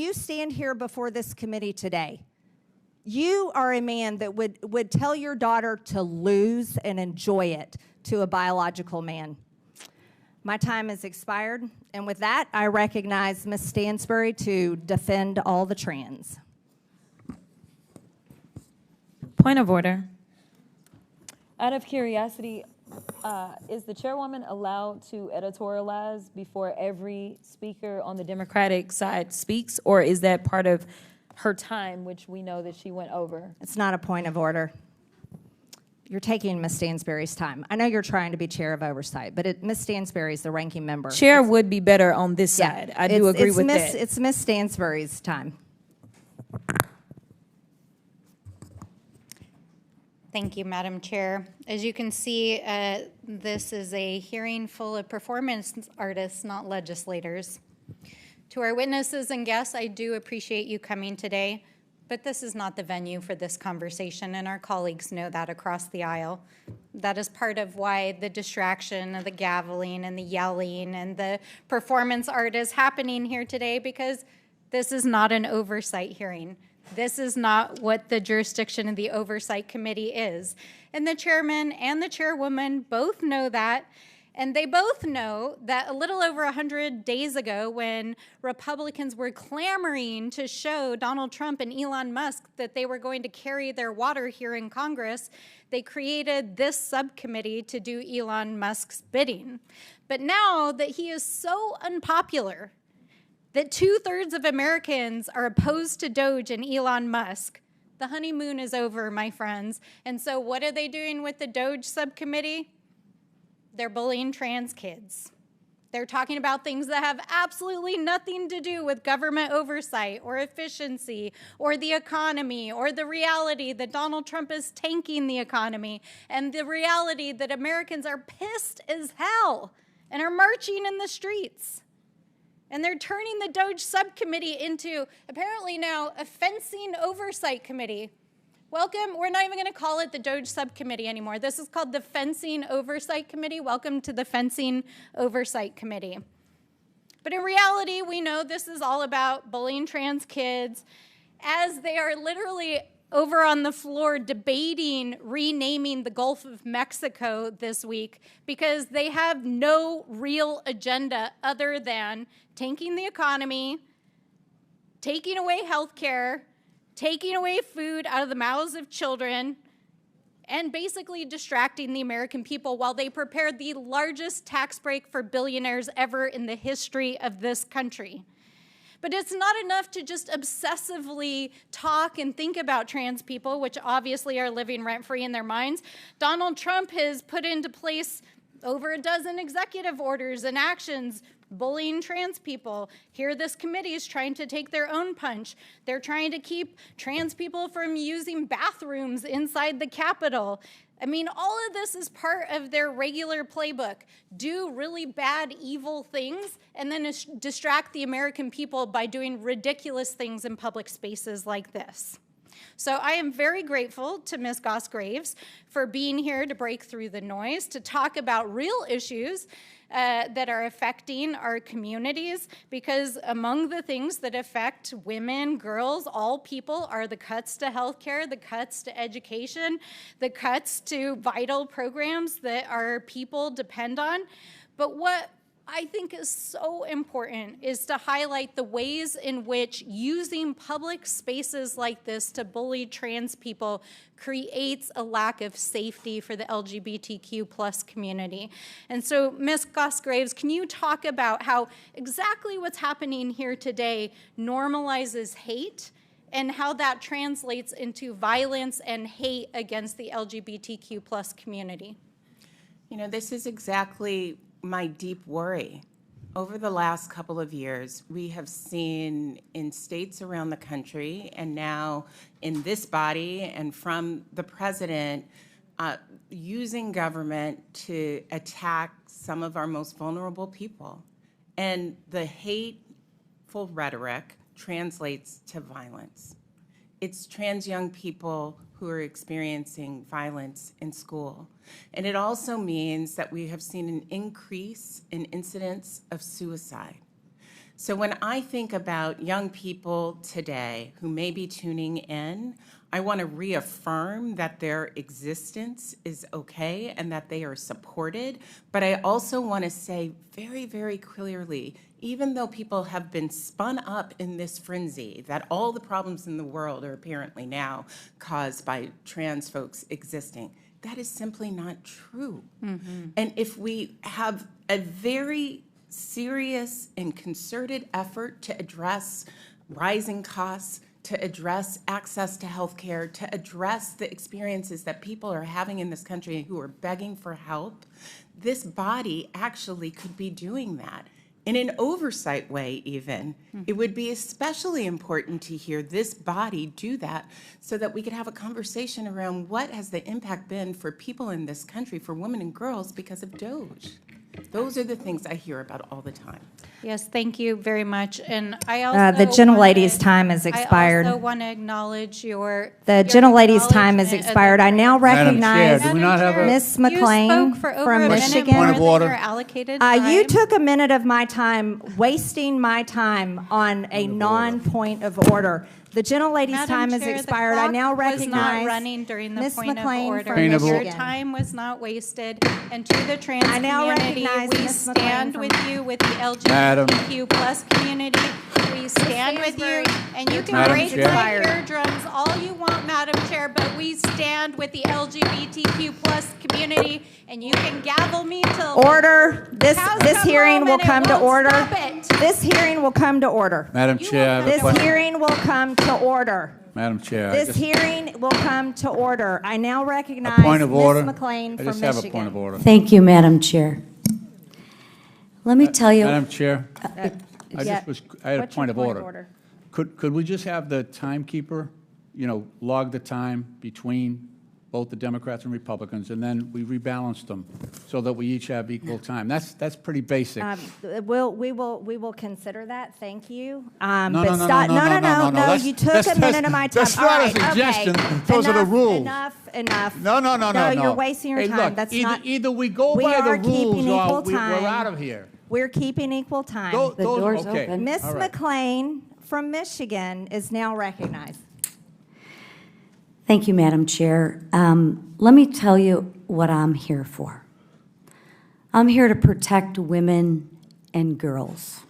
You stand here before this committee today. You are a man that would tell your daughter to lose and enjoy it to a biological man. My time has expired, and with that, I recognize Ms. Stansbury to defend all the trans. Point of order. Out of curiosity, is the chairwoman allowed to editorialize before every speaker on the Democratic side speaks, or is that part of her time, which we know that she went over? It's not a point of order. You're taking Ms. Stansbury's time. I know you're trying to be chair of oversight, but Ms. Stansbury is the ranking member. Chair would be better on this side. I do agree with that. It's Ms. Stansbury's time. Thank you, Madam Chair. As you can see, this is a hearing full of performance artists, not legislators. To our witnesses and guests, I do appreciate you coming today, but this is not the venue for this conversation, and our colleagues know that across the aisle. That is part of why the distraction of the gaveling and the yelling and the performance art is happening here today, because this is not an oversight hearing. This is not what the jurisdiction of the Oversight Committee is. And the chairman and the chairwoman both know that, and they both know that a little over 100 days ago, when Republicans were clamoring to show Donald Trump and Elon Musk that they were going to carry their water here in Congress, they created this subcommittee to do Elon Musk's bidding. But now that he is so unpopular, that 2/3 of Americans are opposed to DOGE and Elon Musk, the honeymoon is over, my friends. And so what are they doing with the DOGE subcommittee? They're bullying trans kids. They're talking about things that have absolutely nothing to do with government oversight or efficiency or the economy or the reality that Donald Trump is tanking the economy and the reality that Americans are pissed as hell and are marching in the streets. And they're turning the DOGE subcommittee into, apparently now, a fencing oversight committee. Welcome. We're not even going to call it the DOGE subcommittee anymore. This is called the Fencing Oversight Committee. Welcome to the Fencing Oversight Committee. But in reality, we know this is all about bullying trans kids, as they are literally over on the floor debating renaming the Gulf of Mexico this week, because they have no real agenda other than tanking the economy, taking away health care, taking away food out of the mouths of children, and basically distracting the American people while they prepare the largest tax break for billionaires ever in the history of this country. But it's not enough to just obsessively talk and think about trans people, which obviously are living rent-free in their minds. Donald Trump has put into place over a dozen executive orders and actions bullying trans people. Here, this committee is trying to take their own punch. They're trying to keep trans people from using bathrooms inside the Capitol. I mean, all of this is part of their regular playbook. Do really bad, evil things, and then distract the American people by doing ridiculous things in public spaces like this. So I am very grateful to Ms. Goss-Graves for being here to break through the noise, to talk about real issues that are affecting our communities, because among the things that affect women, girls, all people are the cuts to healthcare, the cuts to education, the cuts to vital programs that our people depend on. But what I think is so important is to highlight the ways in which using public spaces like this to bully trans people creates a lack of safety for the LGBTQ plus community. And so, Ms. Goss-Graves, can you talk about how exactly what's happening here today normalizes hate and how that translates into violence and hate against the LGBTQ plus community? You know, this is exactly my deep worry. Over the last couple of years, we have seen in states around the country, and now in this body and from the president, using government to attack some of our most vulnerable people. And the hateful rhetoric translates to violence. It's trans young people who are experiencing violence in school. And it also means that we have seen an increase in incidents of suicide. So when I think about young people today who may be tuning in, I want to reaffirm that their existence is okay and that they are supported. But I also want to say very, very clearly, even though people have been spun up in this frenzy, that all the problems in the world are apparently now caused by trans folks existing, that is simply not true. And if we have a very serious and concerted effort to address rising costs, to address access to health care, to address the experiences that people are having in this country who are begging for help, this body actually could be doing that. In an oversight way, even, it would be especially important to hear this body do that so that we could have a conversation around what has the impact been for people in this country, for women and girls, because of DOGE. Those are the things I hear about all the time. Yes, thank you very much. And I also The gentlelady's time has expired. I also want to acknowledge your The gentlelady's time has expired. I now Madam Chair, recognize do we not have a- Ms. You McLean spoke for over from a minute Michigan. more Point of than order. your allocated You time. took a minute of my time, wasting my time on a non-point of order. The gentlelady's Madam time has Chair, the expired. I now clock was not recognize running during the Ms. point of McLean order. from Point of Your order. time was not wasted. And to the trans I now community, recognize we Ms. McLean stand from- with you, with the Madam. LGBTQ plus community. We stand with you, Stansbury, and you can Madam break Chair. my eardrums all you want, Madam Chair, but we stand with the LGBTQ plus community, and you can gavel me till. Order. This Cows hearing come will home and it come to won't order. stop it. This hearing will come to order. Madam Chair, I have a This question. hearing will come to order. Madam Chair, I This just- hearing will come to order. I now a recognize point of order. Ms. McLean I from just Michigan. have a point of order. Thank you, Madam Chair. Let me tell you, Madam Chair, I yeah. had a What's your point of order. Could we just have the timekeeper, log the time between both the Democrats and Republicans, and then we rebalance them so that we each have equal time? That's pretty basic. We will consider that. Thank you. No, But no, no, stop. no, no, no, no, no. That's- You took that's- a minute of my time. that's not All a right, okay. suggestion. Those are the Enough, rules. Enough. No, no, no, no, no. You're wasting your Hey, time. look, That's either, not. either we go We by are the keeping rules or equal we're time. out of here. We're keeping equal time. The door's open. Ms. all right. McLean from Michigan is now recognized. thank you, Madam Chair. Let me tell you what I'm here for. I'm here to protect women and girls.